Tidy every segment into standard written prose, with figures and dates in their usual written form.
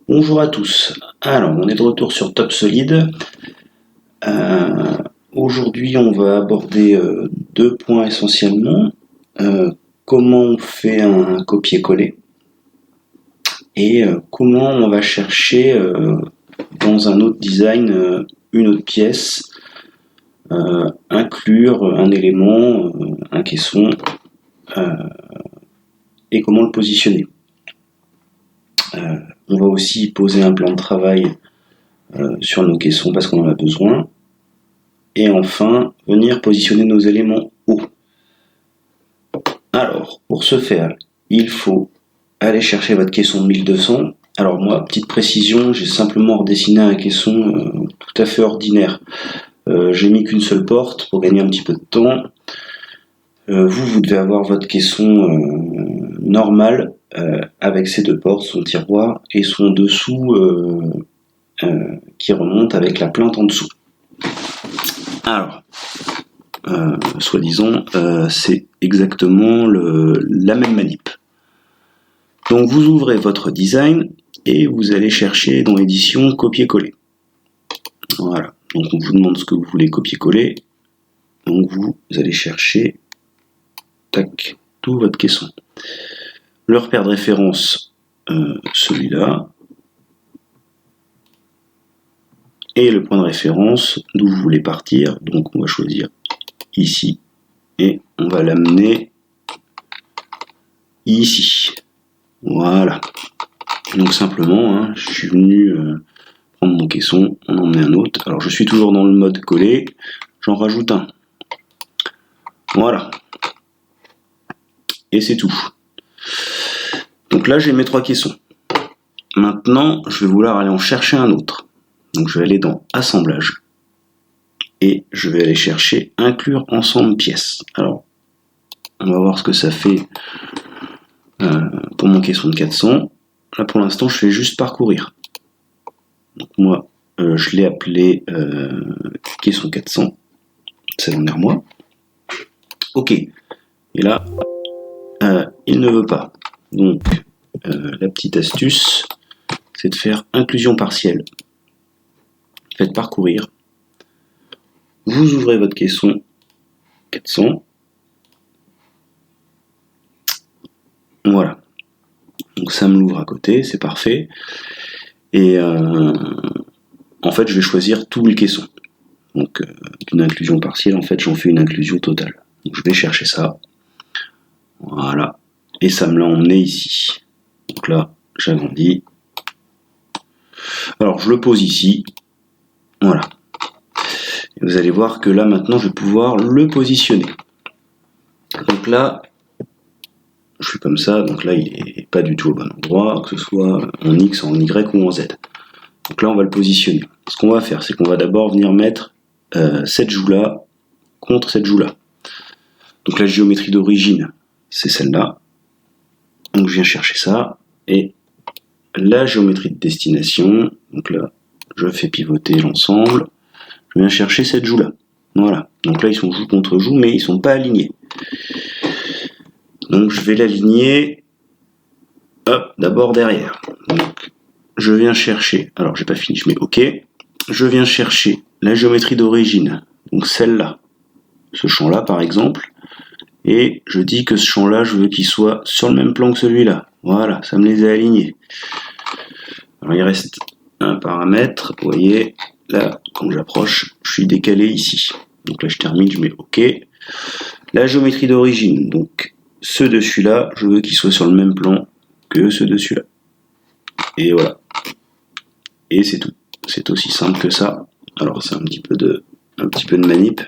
Bonjour à tous. Alors, on est de retour sur Top Solid. Aujourd'hui, on va aborder deux points essentiellement. Comment on fait un copier-coller et comment on va chercher dans un autre design une autre pièce, inclure un élément, un caisson et comment le positionner. On va aussi poser un plan de travail sur nos caissons parce qu'on en a besoin. Et enfin, venir positionner nos éléments hauts. Alors, pour ce faire, il faut aller chercher votre caisson 1200. Alors moi, petite précision, j'ai simplement redessiné un caisson tout à fait ordinaire. J'ai mis qu'une seule porte pour gagner un petit peu de temps. Vous devez avoir votre caisson normal avec ses deux portes, son tiroir et son dessous qui remonte avec la plinthe en dessous. Alors, soi-disant, c'est exactement la même manip. Donc vous ouvrez votre design et vous allez chercher dans l'édition copier-coller. Voilà, donc on vous demande ce que vous voulez copier-coller. Donc vous allez chercher tac, tout votre caisson. Le repère de référence, celui-là. Et le point de référence d'où vous voulez partir. Donc on va choisir ici et on va l'amener ici. Voilà. Donc simplement, je suis venu prendre mon caisson, on en met un autre. Alors je suis toujours dans le mode coller, j'en rajoute un. Voilà. Et c'est tout. Donc là j'ai mes trois caissons. Maintenant je vais vouloir aller en chercher un autre. Donc je vais aller dans assemblage. Et je vais aller chercher inclure ensemble pièces. Alors on va voir ce que ça fait pour mon caisson de 400. Là pour l'instant je fais juste parcourir. Donc moi je l'ai appelé caisson 400. C'est l'envers moi. Ok. Et là il ne veut pas. Donc la petite astuce c'est de faire inclusion partielle. Faites parcourir. Vous ouvrez votre caisson 400. Voilà. Donc ça me l'ouvre à côté, c'est parfait. Et en fait, je vais choisir tout le caisson. Donc d'une inclusion partielle, en fait, j'en fais une inclusion totale. Donc je vais chercher ça. Voilà. Et ça me l'a emmené ici. Donc là, j'agrandis. Alors je le pose ici. Voilà. Et vous allez voir que là, maintenant, je vais pouvoir le positionner. Donc là, je suis comme ça, donc là il est pas du tout au bon endroit, que ce soit en X, en Y ou en Z. Donc là on va le positionner. Ce qu'on va faire, c'est qu'on va d'abord venir mettre cette joue là contre cette joue là. Donc la géométrie d'origine, c'est celle-là. Donc je viens chercher ça, et la géométrie de destination, donc là je fais pivoter l'ensemble, je viens chercher cette joue là. Voilà, donc là ils sont joue contre joue, mais ils sont pas alignés. Donc je vais l'aligner, hop, d'abord derrière. Donc je viens chercher, alors j'ai pas fini, je mets OK. Je viens chercher la géométrie d'origine, donc celle-là, ce champ-là par exemple, et je dis que ce champ-là, je veux qu'il soit sur le même plan que celui-là. Voilà, ça me les a alignés. Alors il reste un paramètre, vous voyez, là, quand j'approche, je suis décalé ici. Donc là je termine, je mets OK. La géométrie d'origine, donc ce dessus-là, je veux qu'il soit sur le même plan que ce dessus-là. Et voilà. Et c'est tout. C'est aussi simple que ça. Alors c'est un petit peu de manip,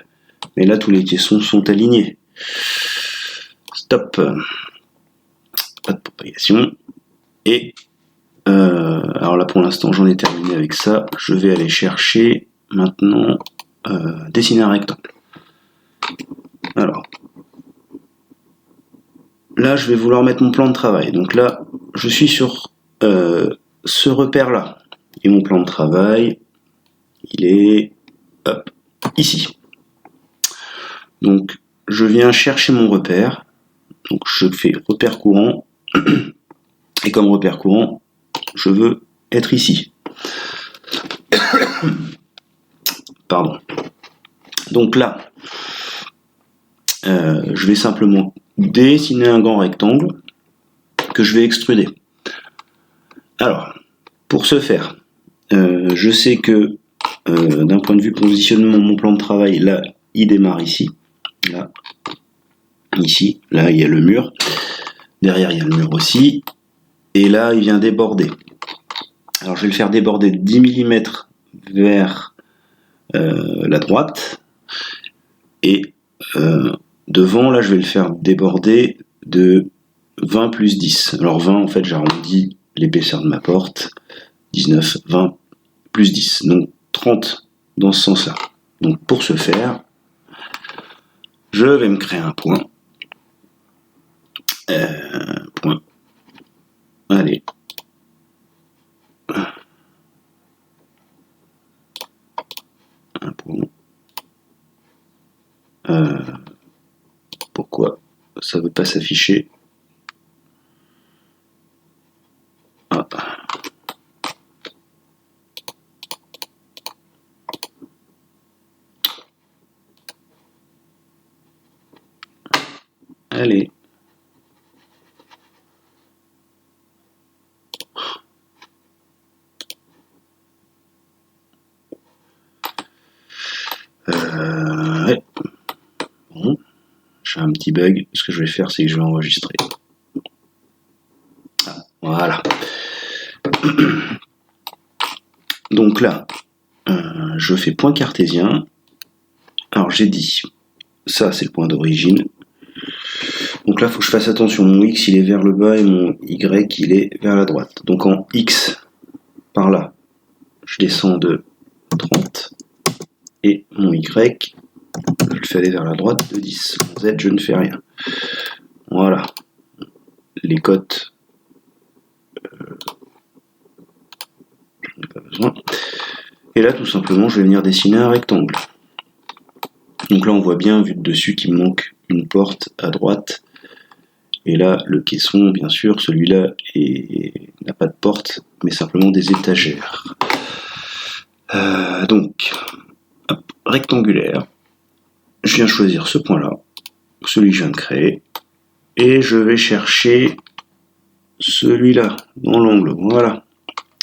mais là tous les caissons sont alignés. Stop. Pas de propagation. Et alors là pour l'instant j'en ai terminé avec ça. Je vais aller chercher maintenant dessiner un rectangle. Alors là je vais vouloir mettre mon plan de travail. Donc là je suis sur ce repère là. Et mon plan de travail, il est hop, ici. Donc je viens chercher mon repère. Donc je fais repère courant. Et comme repère courant, je veux être ici. Pardon. Donc là, je vais simplement dessiner un grand rectangle que je vais extruder. Alors, pour ce faire, je sais que d'un point de vue positionnement, mon plan de travail, là, il démarre ici. Là, ici, là, il y a le mur. Derrière, il y a le mur aussi. Et là, il vient déborder. Alors, je vais le faire déborder de 10 mm vers la droite. Et devant, là, je vais le faire déborder de 20 plus 10. Alors, 20, en fait, j'arrondis l'épaisseur de ma porte. 19, 20 plus 10. Donc, 30 dans ce sens-là. Donc, pour ce faire, je vais me créer un point. Point. Allez. Un point. Pourquoi ça ne veut pas s'afficher? Ah. Allez. Ouais. Bon. J'ai un petit bug. Ce que je vais faire, c'est que je vais enregistrer. Ah, voilà. Donc là, je fais point cartésien. Alors j'ai dit, ça c'est le point d'origine. Donc là, il faut que je fasse attention. Mon X, il est vers le bas et mon Y, il est vers la droite. Donc en X, par là, je descends de 30. Et mon Y, je le fais aller vers la droite de 10. En Z, je ne fais rien. Voilà. Les cotes, j'en ai pas besoin. Et là, tout simplement, je vais venir dessiner un rectangle. Donc là, on voit bien, vu de dessus, qu'il me manque une porte à droite. Et là, le caisson, bien sûr, celui-là n'a pas de porte, mais simplement des étagères. Donc, hop, rectangulaire. Je viens choisir ce point-là, celui que je viens de créer, et je vais chercher celui-là, dans l'angle, voilà.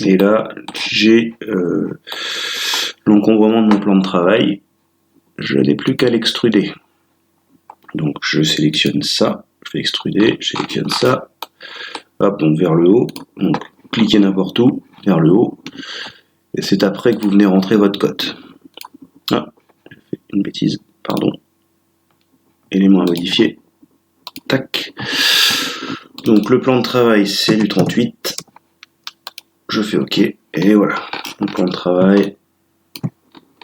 Et là, j'ai l'encombrement de mon plan de travail. Je n'ai plus qu'à l'extruder. Donc, je sélectionne ça, je vais extruder, je sélectionne ça, hop, donc vers le haut, donc cliquez n'importe où, vers le haut, et c'est après que vous venez rentrer votre cote. Ah, j'ai fait une bêtise, pardon. Élément à modifier. Tac. Donc le plan de travail, c'est du 38. Je fais OK, et voilà. Mon plan de travail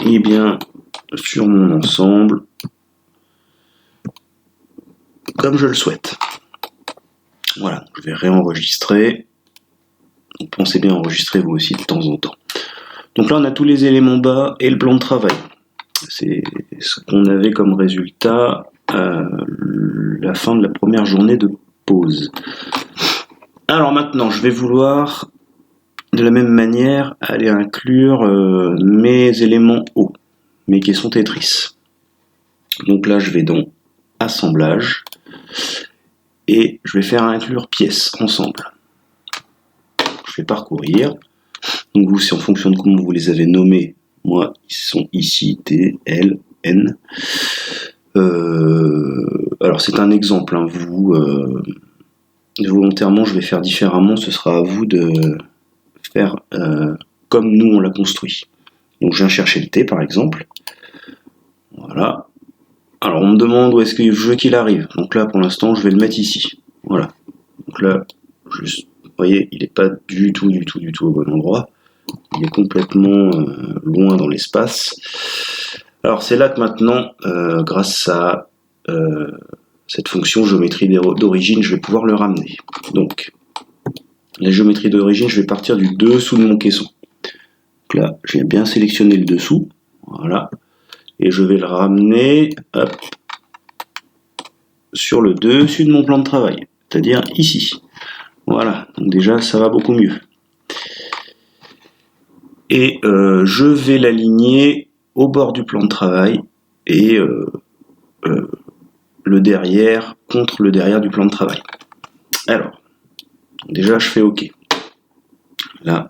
est bien sur mon ensemble, comme je le souhaite. Voilà, je vais réenregistrer. Pensez bien enregistrer vous aussi de temps en temps. Donc là, on a tous les éléments bas et le plan de travail. C'est ce qu'on avait comme résultat à la fin de la première journée de pause. Alors maintenant, je vais vouloir de la même manière aller inclure mes éléments hauts, mes caissons Tetris. Donc là, je vais dans Assemblage et je vais faire inclure pièces ensemble. Je vais parcourir. Donc vous, c'est en fonction de comment vous les avez nommés. Moi, ils sont ici T, L, N. Alors c'est un exemple. Hein. Vous, volontairement, je vais faire différemment. Ce sera à vous de faire comme nous on l'a construit. Donc je viens chercher le T par exemple. Voilà. Alors on me demande où est-ce que je veux qu'il arrive. Donc là pour l'instant je vais le mettre ici. Voilà. Donc là, juste, vous voyez, il n'est pas du tout au bon endroit. Il est complètement loin dans l'espace. Alors c'est là que maintenant, grâce à cette fonction géométrie d'origine, je vais pouvoir le ramener. Donc la géométrie d'origine, je vais partir du dessous de mon caisson. Donc là, je viens bien sélectionner le dessous. Voilà. Et je vais le ramener hop, sur le dessus de mon plan de travail. C'est-à-dire ici. Voilà. Donc déjà, ça va beaucoup mieux. et je vais l'aligner au bord du plan de travail et le derrière contre le derrière du plan de travail. Alors, déjà je fais OK. Là,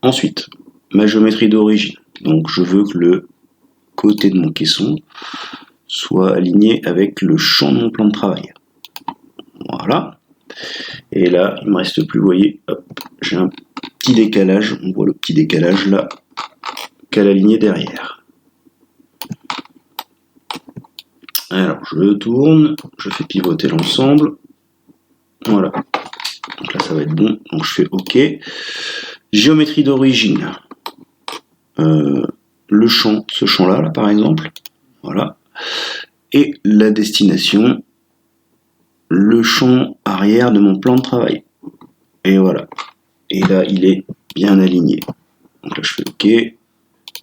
ensuite, ma géométrie d'origine. Donc je veux que le côté de mon caisson soit aligné avec le champ de mon plan de travail. Voilà. Et là, il me reste plus, vous voyez, hop, j'ai un petit décalage, on voit le petit décalage là, qu'à l'aligner derrière. Alors, je tourne, je fais pivoter l'ensemble. Voilà. Donc là, ça va être bon. Donc je fais OK. Géométrie d'origine. Le champ, ce champ-là, là, par exemple. Voilà. Et la destination, le champ arrière de mon plan de travail. Et voilà. Et là, il est bien aligné. Donc là, je fais OK.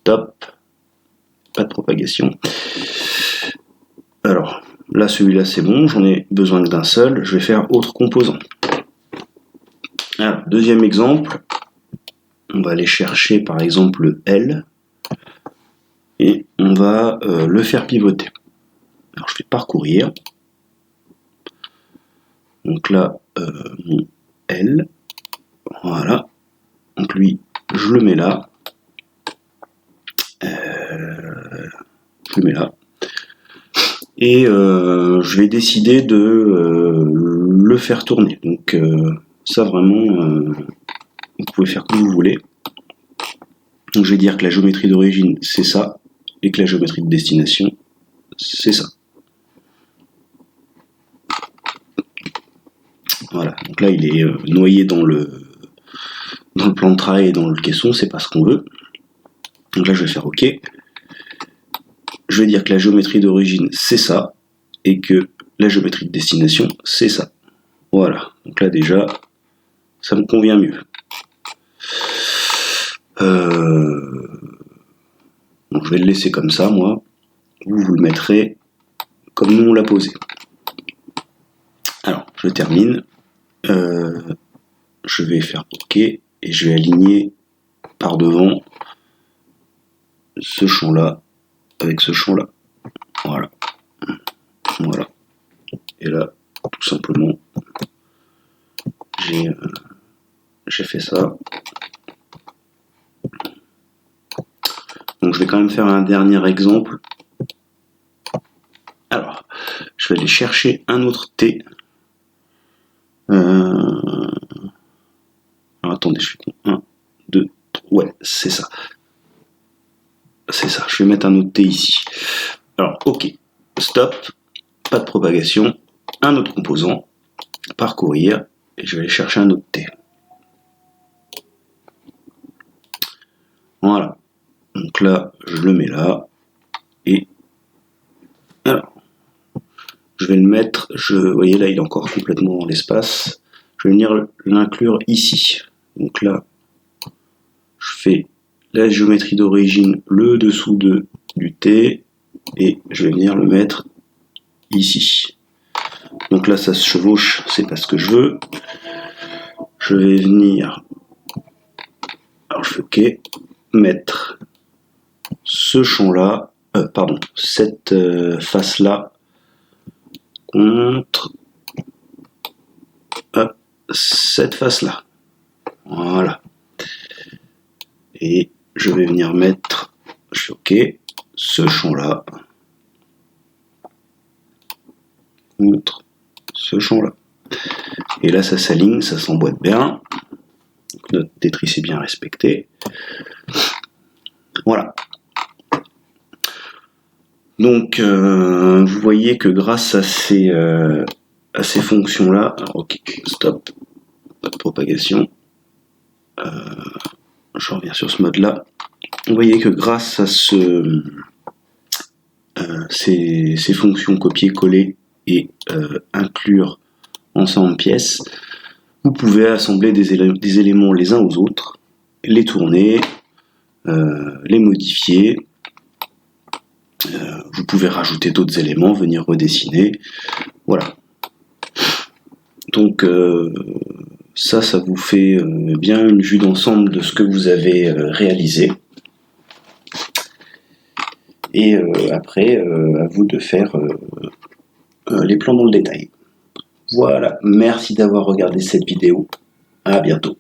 Top. Pas de propagation. Alors, là, celui-là, c'est bon. J'en ai besoin que d'un seul. Je vais faire autre composant. Alors, deuxième exemple. On va aller chercher, par exemple, le L. Et on va le faire pivoter. Alors, je fais parcourir. Donc là, mon L. Voilà. Donc lui, je le mets là. Je le mets là. Et je vais décider de le faire tourner. Donc ça vraiment, vous pouvez faire comme vous voulez. Donc je vais dire que la géométrie d'origine c'est ça, et que la géométrie de destination c'est ça. Voilà, donc là il est noyé dans le plan de travail et dans le caisson, c'est pas ce qu'on veut. Donc là je vais faire OK. Je vais dire que la géométrie d'origine c'est ça, et que la géométrie de destination c'est ça. Voilà, donc là déjà ça me convient mieux. Donc je vais le laisser comme ça, moi. Vous le mettrez comme nous on l'a posé. Alors, je termine. Je vais faire OK et je vais aligner par devant ce champ-là avec ce champ-là. Voilà. Voilà. Et là, tout simplement, j'ai fait ça. Donc je vais quand même faire un dernier exemple. Alors, je vais aller chercher un autre T. Alors attendez, je suis con. 1, 2, 3. Ouais, c'est ça. C'est ça. Je vais mettre un autre T ici. Alors, OK. Stop. Pas de propagation. Un autre composant. Parcourir. Et je vais aller chercher un autre T. Voilà. Donc là, je le mets là. Et alors, je vais le mettre. Vous voyez là, il est encore complètement dans l'espace. Je vais venir l'inclure ici. Donc là, je fais la géométrie d'origine, le dessous du T, et je vais venir le mettre ici. Donc là, ça se chevauche, c'est pas ce que je veux. Je vais venir, alors je fais OK, mettre ce champ-là, cette face-là contre cette face-là. Voilà. Et je vais venir mettre, je fais OK, ce champ-là contre ce champ-là. Et là, ça s'aligne, ça s'emboîte bien. Donc, notre Tetris est bien respecté. Voilà. Donc, vous voyez que grâce à ces fonctions-là, OK, stop, pas de propagation. Je reviens sur ce mode-là. Vous voyez que grâce à ces fonctions copier-coller et inclure ensemble pièces, vous pouvez assembler des éléments les uns aux autres, les tourner, les modifier. Vous pouvez rajouter d'autres éléments, venir redessiner. Voilà. Donc Ça vous fait bien une vue d'ensemble de ce que vous avez réalisé. Et après, à vous de faire les plans dans le détail. Voilà, merci d'avoir regardé cette vidéo. À bientôt.